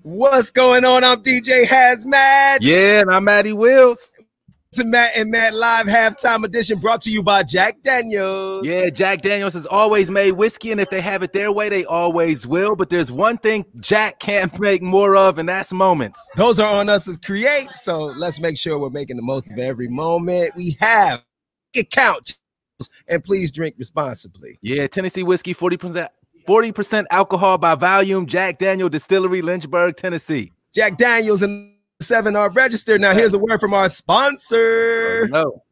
What's going on? I'm DJ Hazmat. Yeah, and I'm Matty Wills. To Matt and Matt Live Halftime Edition brought to you by Jack Daniels. Yeah, Jack Daniels has always made whiskey, and if they have it their way, they always will. But there's one thing Jack can't make more of, and that's moments. Those are on us to create, so let's make sure we're making the most of every moment we have. It counts, and please drink responsibly. Yeah, Tennessee whiskey, 40% alcohol by volume. Jack Daniel Distillery, Lynchburg, Tennessee. Jack Daniels and 7 are registered. Now here's a word from our sponsor. No.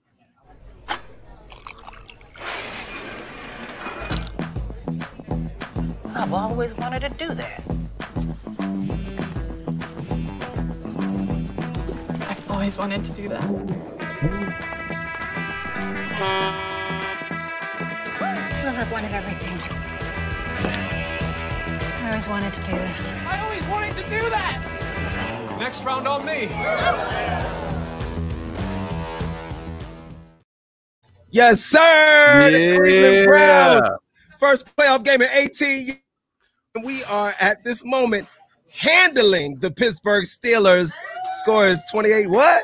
I've always wanted to do that. I've always wanted to do that. Well, I've wanted everything. I always wanted to do this. I always wanted to do that. Next round on me. Yes, sir. Yeah. The Cleveland Browns. First playoff game in 18 years. We are at this moment handling the Pittsburgh Steelers. Score is 28. What?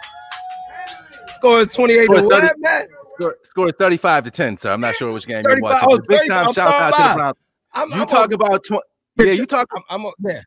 Score is 28 to what, Matt? Score is 35-10, sir. I'm not sure which game you're 35. watching. Oh, Big time shout out to the Browns. You talk about 20. Yeah, you talk. I'm there.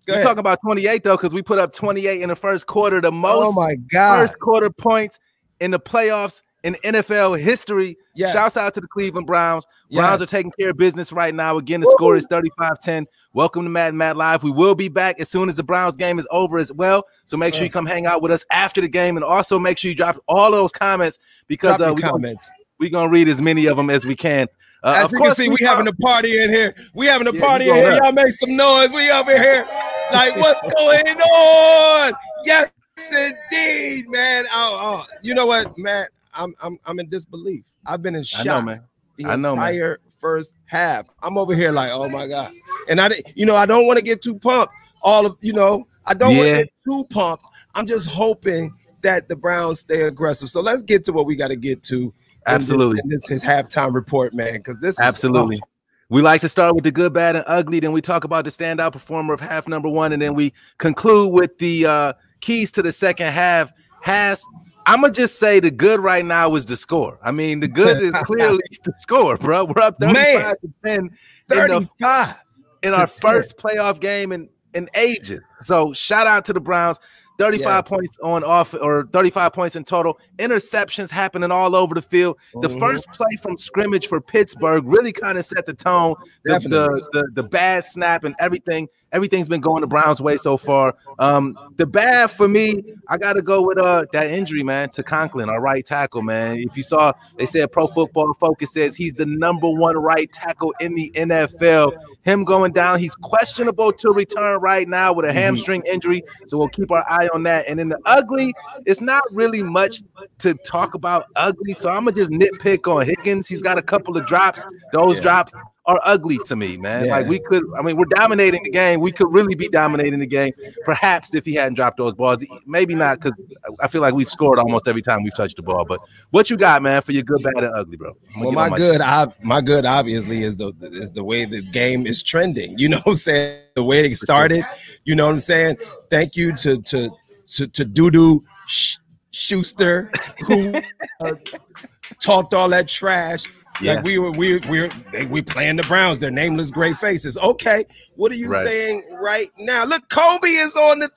You're talking about 28 though, because we put up 28 in the first quarter, the most oh my God. first quarter points in the playoffs in NFL history. Yes. Shouts out to the Cleveland Browns. Browns are taking care of business right now. Again, the Woo. score is 35-10. Welcome to Matt and Matt Live. We will be back as soon as the Browns game is over as well. So make sure you come hang out with us after the game, and also make sure you drop all those comments because we're gonna read as many of them as we can. As you can see, we having a party in here. We having a party in here. Y'all make some noise. We over here. Like, what's going on? Yes, indeed, man. Oh, you know what, Matt? I'm in disbelief. I've been in shock. I know, man. The entire first half. I'm over here like, oh my God. And I don't want to get too pumped. I don't want to get too pumped. I'm just hoping that the Browns stay aggressive. So let's get to what we got to get to. Absolutely. This is his halftime report, man, because this absolutely. is we like to start with the good, bad, and ugly. Then we talk about the standout performer of half number one, and then we conclude with the keys to the second half. I'm gonna just say the good right now is the score. I mean, the good is clearly the score, bro. We're up 35-10. 35 in our first playoff game in ages. So shout out to the Browns. 35 points on off, or 35 points in total. Interceptions happening all over the field. The first play from scrimmage for Pittsburgh really kind of set the tone. The bad snap and everything's been going the Browns' way so far. The bad for me, I got to go with that injury, man, to Conklin, our right tackle, man. If you saw, they said Pro Football Focus says he's the #1 right tackle in the NFL. Him going down, he's questionable to return right now with a hamstring injury, so we'll keep our eye on that. And in the ugly, it's not really much to talk about ugly, so I'm gonna just nitpick on Higgins. He's got a couple of drops. Those drops are ugly to me, man. Like we're dominating the game. We could really be dominating the game, perhaps, if he hadn't dropped those balls. Maybe not, because I feel like we've scored almost every time we've touched the ball. But what you got, man, for your good, bad, and ugly, bro? Well, my good obviously is the way the game is trending. You know what I'm saying? The way it started. You know what I'm saying? Thank you to Dudu Schuster, who talked all that trash. Yeah. Like we playing the Browns, they're nameless gray faces. Okay, what are you saying right now? Look, Kobe is on the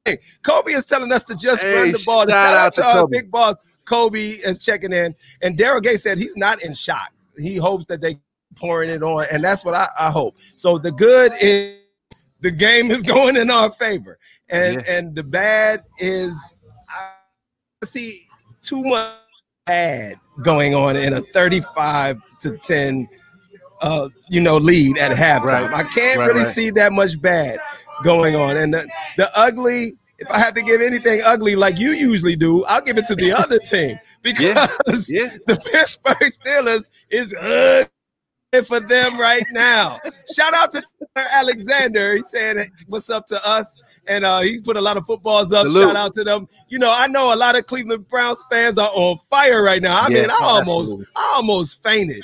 thing. Kobe is telling us to just run the ball. Shout out to our big boss. Kobe is checking in, and Daryl Gay said he's not in shock. He hopes that they pouring it on, and that's what I hope. So the good is the game is going in our favor, and the bad is I see too much bad going on in a 35-10 lead at halftime. I can't really see that much bad going on. And the ugly, if I had to give anything ugly like you usually do, I'll give it to the other team, because the Pittsburgh Steelers is ugly for them right now. Shout out to Alexander. He said what's up to us and he's put a lot of footballs up. Salute. Shout out to them. You know, I know a lot of Cleveland Browns fans are on fire right now. I mean, I almost fainted.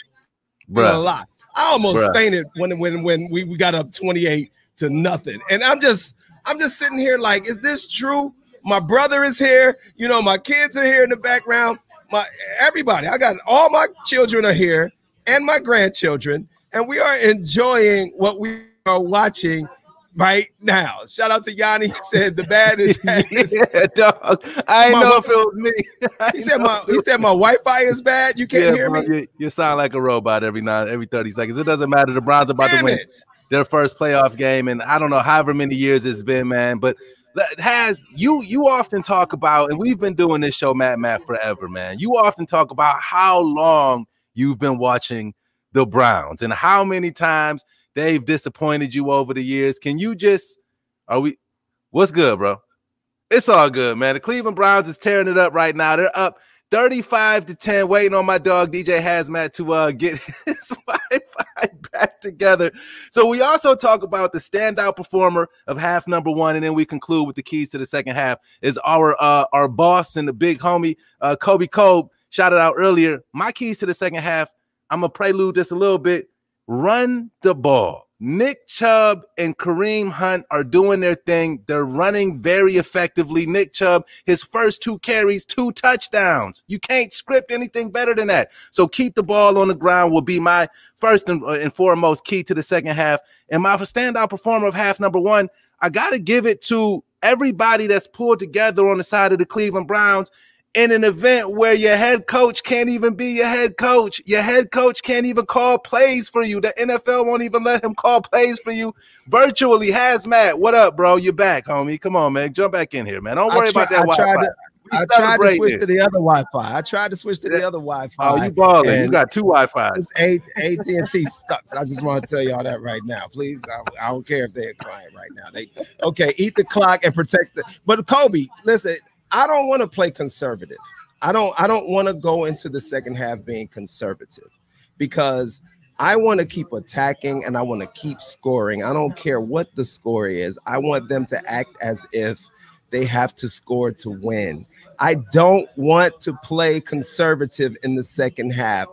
Bruh. A lot. I almost fainted when we got up 28-0, and I'm just sitting here like, is this true? My brother is here. You know, my kids are here in the background. Everybody. I got all my children are here and my grandchildren, and we are enjoying what we are watching right now. Shout out to Yanni. He said the bad is yeah, dog. I ain't know if it was me. He said my Wi-Fi is bad. You can't hear me. You sound like a robot every 30 seconds. It doesn't matter. The Browns are about to win their first playoff game, and I don't know however many years it's been, man. But you often talk about, and we've been doing this show, Matt, forever, man. You often talk about how long you've been watching the Browns and how many times they've disappointed you over the years. Can you what's good, bro? It's all good, man. The Cleveland Browns is tearing it up right now. They're up 35-10, waiting on my dog DJ Hazmat to get his Wi-Fi back together. So we also talk about the standout performer of half number one, and then we conclude with the keys to the second half is our boss and the big homie, Kobe Kobe, shouted out earlier. My keys to the second half, I'm going to prelude this a little bit. Run the ball. Nick Chubb and Kareem Hunt are doing their thing. They're running very effectively. Nick Chubb, his first 2 carries, 2 touchdowns. You can't script anything better than that. So keep the ball on the ground will be my first and foremost key to the second half. And my standout performer of half number one, I got to give it to everybody that's pulled together on the side of the Cleveland Browns in an event where your head coach can't even be your head coach. Your head coach can't even call plays for you. The NFL won't even let him call plays for you virtually. Hazmat, what up, bro? You're back, homie. Come on, man. Jump back in here, man. Don't worry about that Wi-Fi. I tried to switch to the other Wi-Fi. Oh, you balling. You got 2 Wi-Fis. AT&T sucks. I just want to tell y'all that right now. Please, I don't care if they're a client right now. Eat the clock and protect the. But Kobe, listen, I don't want to play conservative. I don't want to go into the second half being conservative because I want to keep attacking and I want to keep scoring. I don't care what the score is. I want them to act as if they have to score to win. I don't want to play conservative in the second half.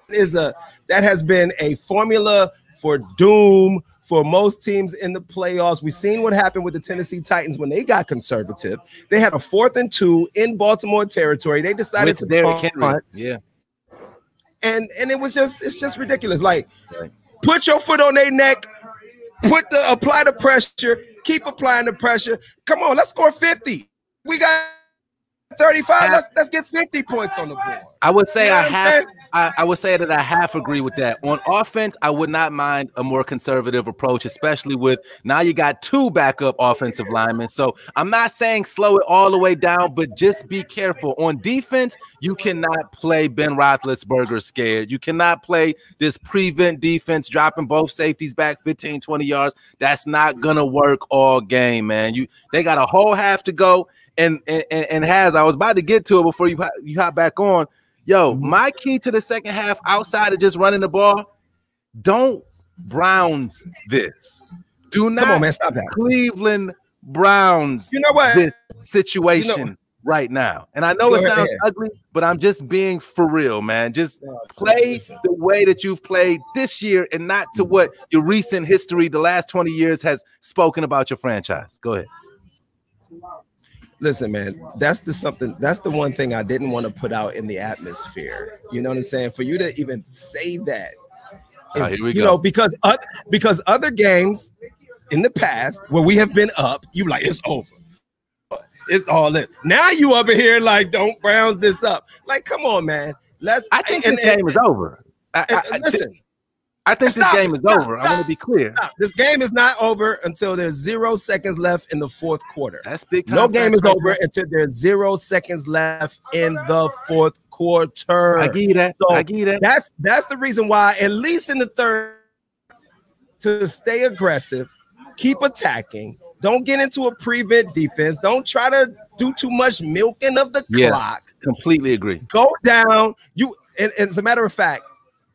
That has been a formula for doom for most teams in the playoffs. We've seen what happened with the Tennessee Titans when they got conservative. They had a 4th and 2 in Baltimore territory. They decided to punt. Yeah. And it's just ridiculous. Like, put your foot on their neck, apply the pressure, keep applying the pressure. Come on, let's score 50. We got 35. Let's get 50 points on the board. I would say I would say that I half agree with that. On offense, I would not mind a more conservative approach, especially with now you got 2 backup offensive linemen. So I'm not saying slow it all the way down, but just be careful. On defense, you cannot play Ben Roethlisberger scared. You cannot play this prevent defense, dropping both safeties back 15, 20 yards. That's not going to work all game, man. They got a whole half to go. And I was about to get to it before you hop back on. Yo, my key to the second half, outside of just running the ball, don't Browns this. Do not, come on, man, stop that. Cleveland Browns. You know what? This situation right now. And I know it sounds ugly, but I'm just being for real, man. Just play the way that you've played this year and not to what your recent history, the last 20 years, has spoken about your franchise. Go ahead. Listen, man, that's the one thing I didn't want to put out in the atmosphere. You know what I'm saying? For you to even say that, because other games in the past where we have been up, you like, it's over. It's all in. Now you up in here like, don't Browns this up. Like, come on, man. I think this game is over. Listen. I think this game is over. I want to be clear. This game is not over until there's 0 seconds left in the 4th quarter. That's big time. No game is over until there's 0 seconds left in the 4th quarter. I get that. So I get that. That's the reason why, at least in the 3rd, to stay aggressive, keep attacking. Don't get into a prevent defense. Don't try to do too much milking of the clock. Completely agree. Go down. And as a matter of fact,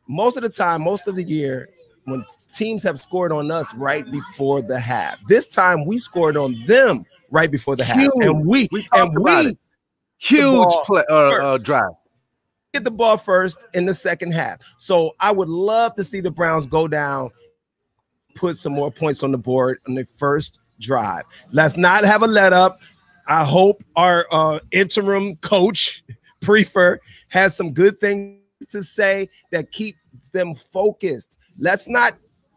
most of the time, most of the year, when teams have scored on us right before the half. This time we scored on them right before the half, and we huge play drive. Get the ball first in the second half. So I would love to see the Browns go down, put some more points on the board on the first drive. Let's not have a let up. I hope our interim coach Prefer has some good things to say that keeps them focused. Let's not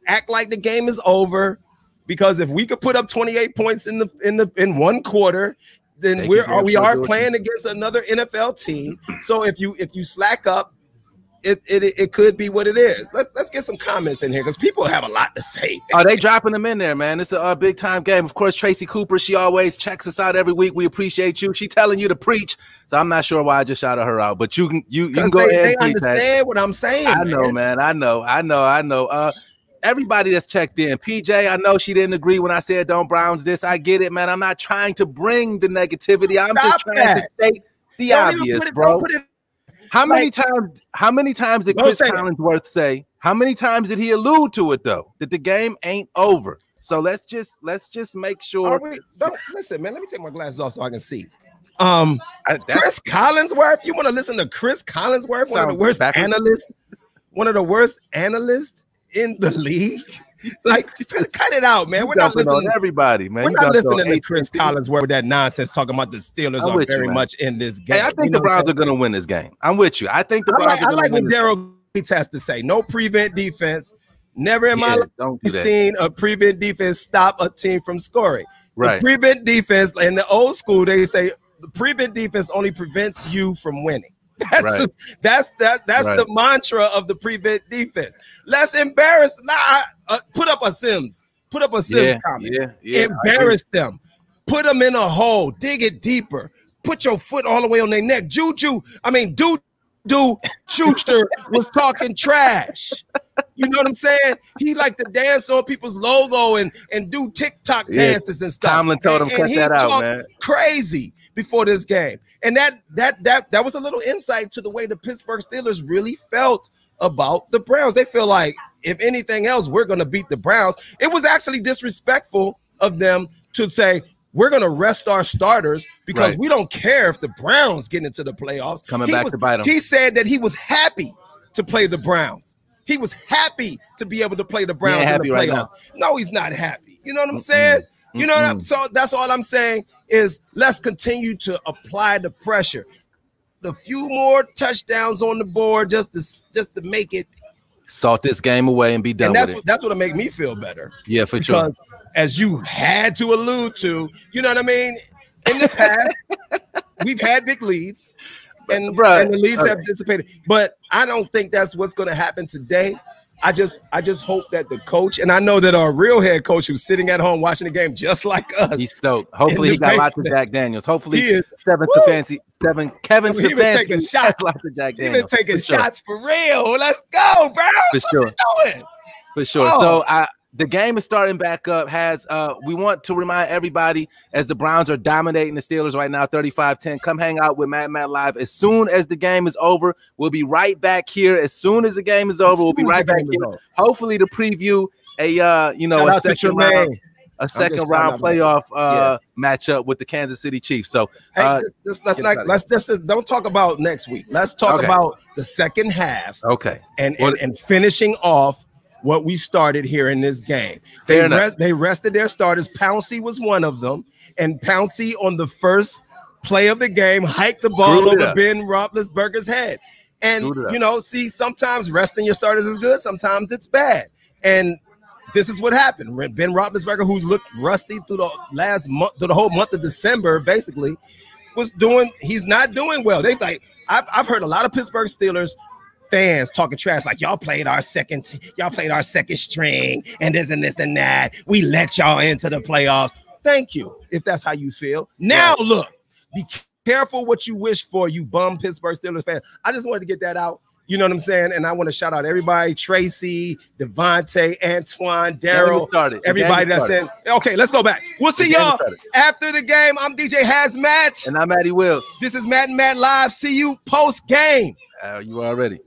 act like the game is over, because if we could put up 28 points in one quarter, then we are playing against another NFL team. So if you slack up, it could be what it is. Let's get some comments in here, because people have a lot to say. Are they dropping them in there, man? It's a big time game. Of course, Tracy Cooper, she always checks us out every week. We appreciate you. She telling you to preach, so I'm not sure why I just shouted her out, but you can go ahead. They understand what I'm saying. I know, man. I know. Everybody that's checked in, PJ, I know she didn't agree when I said don't Browns this. I get it, man. I'm not trying to bring the negativity. I'm just trying to state the obvious, bro. How many times did Chris Collinsworth say? How many times did he allude to it though? That the game ain't over. So let's just make sure. Don't listen, man. Let me take my glasses off so I can see. Chris Collinsworth. You want to listen to Chris Collinsworth, one of the worst analysts in the league? Like, cut it out, man. We're not listening to everybody, man. We're not listening to Chris Collinsworth with that nonsense talking about the Steelers are very much in this game. Hey, I think the Browns are going to win this game. I'm with you. I think the Browns are going to win. I like what Daryl Gates has to say. No prevent defense. Never in my life seen a prevent defense stop a team from scoring. Right. The prevent defense, in the old school, they say the prevent defense only prevents you from winning. That's the mantra of the prevent defense. Let's embarrass. Put up a Sims. Put up a Sims comment. Embarrass them. Put them in a hole. Dig it deeper. Put your foot all the way on their neck. Dude Schuster was talking trash. You know what I'm saying? He liked to dance on people's logo and do TikTok dances and stuff. Tomlin told him cut that out, man. Crazy before this game. And that was a little insight to the way the Pittsburgh Steelers really felt about the Browns. They feel like, if anything else, we're going to beat the Browns. It was actually disrespectful of them to say, we're going to rest our starters because we don't care if the Browns get into the playoffs. Coming back to bite them. He said that he was happy to play the Browns. He was happy to be able to play the Browns in the playoffs. No, he's not happy. You know what I'm saying? You know, so that's all I'm saying is let's continue to apply the pressure. The few more touchdowns on the board just to make it. Salt this game away and be done with it. That's what'll make me feel better. Yeah, for sure. Because as you had to allude to, you know what I mean? In the past, we've had big leads. And the leads have dissipated. But I don't think that's what's going to happen today. I just hope that the coach, and I know that our real head coach who's sitting at home watching the game just like us. He's stoked. Hopefully he got lots of Jack Daniels. Hopefully Kevin Stefanski taking shots. Lots of Jack Daniels. He's been taking shots for real. Let's go, bro. For sure. For sure. So the game is starting back up. We want to remind everybody, as the Browns are dominating the Steelers right now, 35-10, come hang out with Matt Live. As soon as the game is over, we'll be right back here. As soon as the game is over, we'll be right back here. Hopefully to preview a second round playoff matchup with the Kansas City Chiefs. So let's just don't talk about next week. Let's talk about the second half. Okay. And finishing off what we started here in this game. They rested their starters. Pouncey was one of them. And Pouncey on the first play of the game hiked the ball over Ben Roethlisberger's head. And, sometimes resting your starters is good. Sometimes it's bad. And this is what happened. Ben Roethlisberger, who looked rusty through the whole month of December, basically, he's not doing well. I've heard a lot of Pittsburgh Steelers fans talking trash like y'all played our second string and this and that. We let y'all into the playoffs. Thank you, if that's how you feel. Now look, be careful what you wish for, you bum Pittsburgh Steelers fans. I just wanted to get that out. You know what I'm saying? And I want to shout out everybody: Tracy, Devontae, Antoine, Daryl, everybody that's in. Okay, let's go back. We'll see y'all after the game. I'm DJ Hazmat. And I'm Matty Wills. This is Matt and Matt Live. See you post game. You already.